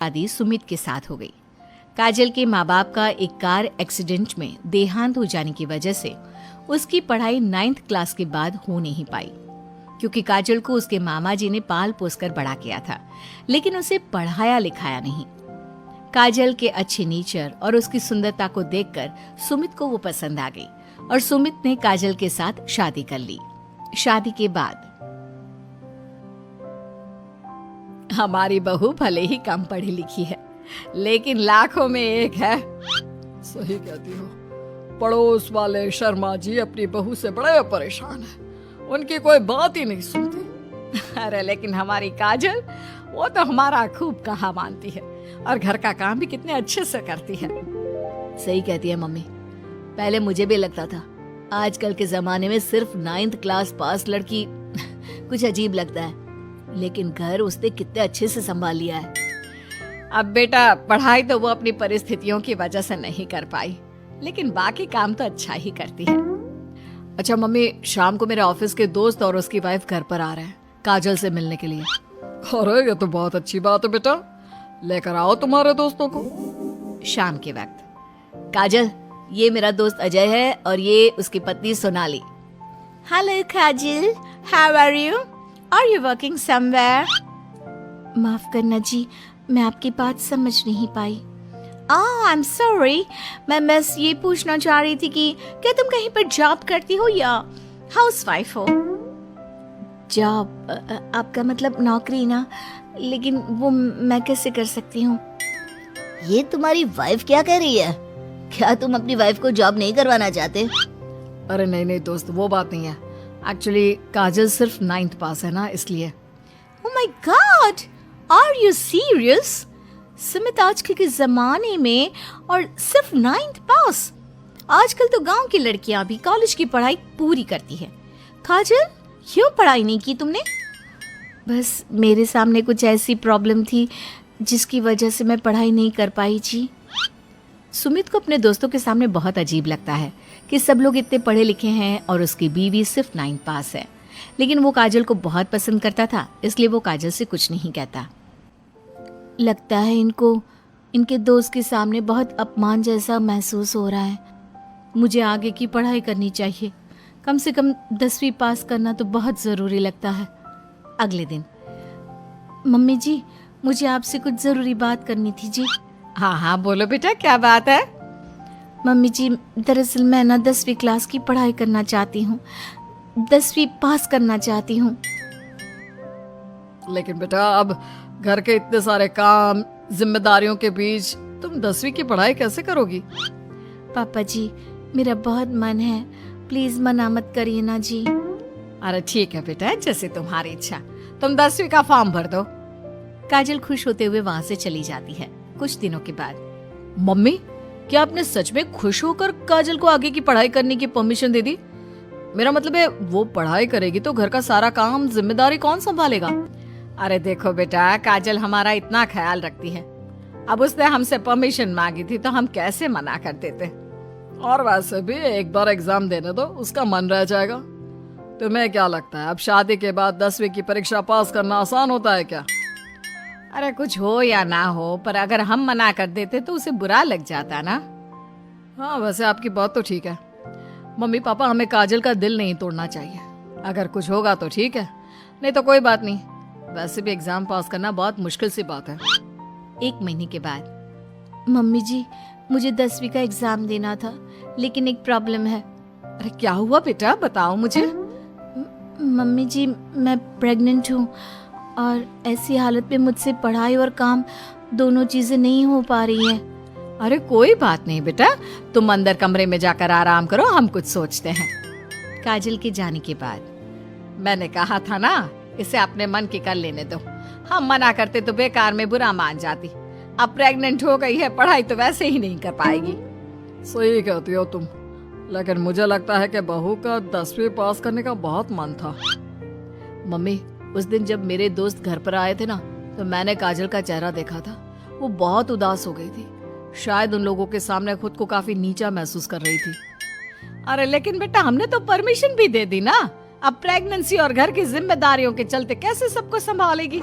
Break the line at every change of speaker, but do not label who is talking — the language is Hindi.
शादी सुमित के साथ हो गई। काजल के माँ बाप का एक कार एक्सीडेंट में देहांत हो जाने की वजह से उसकी पढ़ाई 9th क्लास के बाद हो नहीं पाई, क्योंकि काजल को उसके मामा जी ने पाल पोस कर बड़ा किया था, लेकिन उसे पढ़ाया लिखाया नहीं। काजल के अच्छे नेचर और उसकी सुंदरता को देखकर सुमित को वो पसंद आ गई और सुमित ने काजल के साथ शादी कर ली। शादी के बाद हमारी बहू भले ही कम पढ़ी लिखी है, लेकिन लाखों में एक है।
सही कहती हो। पड़ोस वाले शर्मा जी अपनी बहू से बड़े परेशान हैं। उनकी कोई बात ही नहीं सुनती।
अरे लेकिन हमारी काजल, वो तो हमारा खूब कहा मानती है और घर का काम भी कितने अच्छे से करती है।
सही कहती है मम्मी। पहले मुझे भी लगता था आजकल के जमाने में सिर्फ 9th क्लास पास लड़की कुछ अजीब लगता है, लेकिन घर उसने कितने अच्छे से संभाल लिया है।
अब बेटा, पढ़ाई तो वो अपनी परिस्थितियों की वजह से नहीं कर पाई, लेकिन बाकी काम तो अच्छा ही करती है।
अच्छा मम्मी, शाम को मेरे ऑफिस के दोस्त और उसकी वाइफ घर पर आ रहे हैं काजल से मिलने के लिए। अरे ये तो बहुत अच्छी बात है बेटा, लेकर आओ तुम्हारे दोस्तों को।
शाम के वक्त
काजल, ये मेरा दोस्त अजय है और ये उसकी पत्नी Sonali.
Hello Kajal, how are you? Are you working somewhere? माफ करना जी, मैं आपकी बात समझ नहीं पाई। आई एम सॉरी, मैं बस ये पूछना चाह रही थी कि क्या तुम कहीं पर जॉब करती हो या हाउसवाइफ हो? जॉब? आपका मतलब नौकरी ना, लेकिन वो मैं कैसे कर सकती हूँ?
ये तुम्हारी वाइफ क्या कह रही है? क्या तुम अपनी वाइफ को जॉब नहीं करवाना चाहते?
अरे नहीं नहीं दोस्त, वो बात नहीं है। एक्चुअली काजल सिर्फ 9th पास है ना, इसलिए।
Oh my God! Are you serious? Sumit आजकल के जमाने में और सिर्फ 9th पास? आजकल तो गांव की लड़कियां भी कॉलेज की पढ़ाई पूरी करती है। काजल, क्यों पढ़ाई नहीं की तुमने? बस मेरे सामने कुछ ऐसी प्रॉब्लम थी जिसकी वजह से मैं पढ़ाई नहीं कर पाई जी। सुमित को अपने दोस्तों के सामने बहुत अजीब लगता है कि सब लोग इतने पढ़े लिखे हैं और उसकी बीवी सिर्फ 9th पास है, लेकिन वो काजल को बहुत पसंद करता था, इसलिए वो काजल से कुछ नहीं कहता। लगता है इनको इनके दोस्त के सामने बहुत अपमान जैसा महसूस हो रहा है। मुझे आगे की पढ़ाई करनी चाहिए, कम से कम 10वीं पास करना तो बहुत ज़रूरी लगता है। अगले दिन, मम्मी जी, मुझे आपसे कुछ ज़रूरी बात करनी थी जी।
हाँ हाँ बोलो बेटा, क्या बात है?
मम्मी जी, दरअसल मैं ना 10वीं क्लास की पढ़ाई करना चाहती हूँ, 10वीं पास करना चाहती हूँ।
लेकिन बेटा, अब घर के इतने सारे काम, जिम्मेदारियों के बीच तुम 10वीं की पढ़ाई कैसे करोगी?
पापा जी, मेरा बहुत मन है, प्लीज मना मत करिए ना जी।
अरे ठीक है बेटा, जैसे तुम्हारी इच्छा, तुम 10वीं का फॉर्म भर दो।
काजल खुश होते हुए वहाँ से चली जाती है। कुछ दिनों के बाद,
मम्मी, क्या आपने सच में खुश होकर काजल को आगे की पढ़ाई करने की परमिशन दे दी? मेरा मतलब है, वो पढ़ाई करेगी तो घर का सारा काम, जिम्मेदारी कौन संभालेगा?
अरे देखो बेटा, काजल हमारा इतना ख्याल रखती है, अब उसने हमसे परमिशन मांगी थी तो हम कैसे मना कर देते।
और वैसे भी एक बार एग्जाम देने दो, उसका मन रह जाएगा। तुम्हें क्या लगता है, अब शादी के बाद 10वीं की परीक्षा पास करना आसान होता है क्या?
अरे कुछ हो या ना हो, पर अगर हम मना कर देते तो उसे बुरा लग जाता ना।
हाँ वैसे आपकी बात तो ठीक है। मम्मी पापा, हमें काजल का दिल नहीं तोड़ना चाहिए। अगर कुछ होगा तो ठीक है, नहीं तो कोई बात नहीं। वैसे भी एग्जाम पास करना बहुत मुश्किल सी बात है।
1 महीने के बाद, मम्मी जी, मुझे 10वीं का एग्जाम देना था, लेकिन एक प्रॉब्लम है।
अरे क्या हुआ बेटा, बताओ मुझे।
मम्मी जी, मैं प्रेग्नेंट हूँ और ऐसी हालत में मुझसे पढ़ाई और काम दोनों चीजें नहीं हो पा रही है।
अरे कोई बात नहीं बेटा, तुम अंदर कमरे में जाकर आराम करो, हम कुछ सोचते हैं।
काजल के जाने के बाद,
मैंने कहा था ना, इसे अपने मन की कर लेने दो। हम मना करते तो बेकार में बुरा मान जाती। अब प्रेग्नेंट हो गई है, पढ़ाई तो वैसे ही नहीं कर पाएगी। सही कहती हो तुम, लेकिन मुझे लगता है कि बहू का 10वीं पास करने का बहुत मन था।
मम्मी, उस दिन जब मेरे दोस्त घर पर आए थे ना, तो मैंने काजल का चेहरा देखा था। वो बहुत उदास हो गई थी, शायद उन लोगों के सामने खुद को काफी नीचा महसूस कर रही थी।
अरे लेकिन बेटा, हमने तो परमिशन भी दे दी ना। अब प्रेगनेंसी और घर की जिम्मेदारियों के चलते कैसे सबको संभालेगी?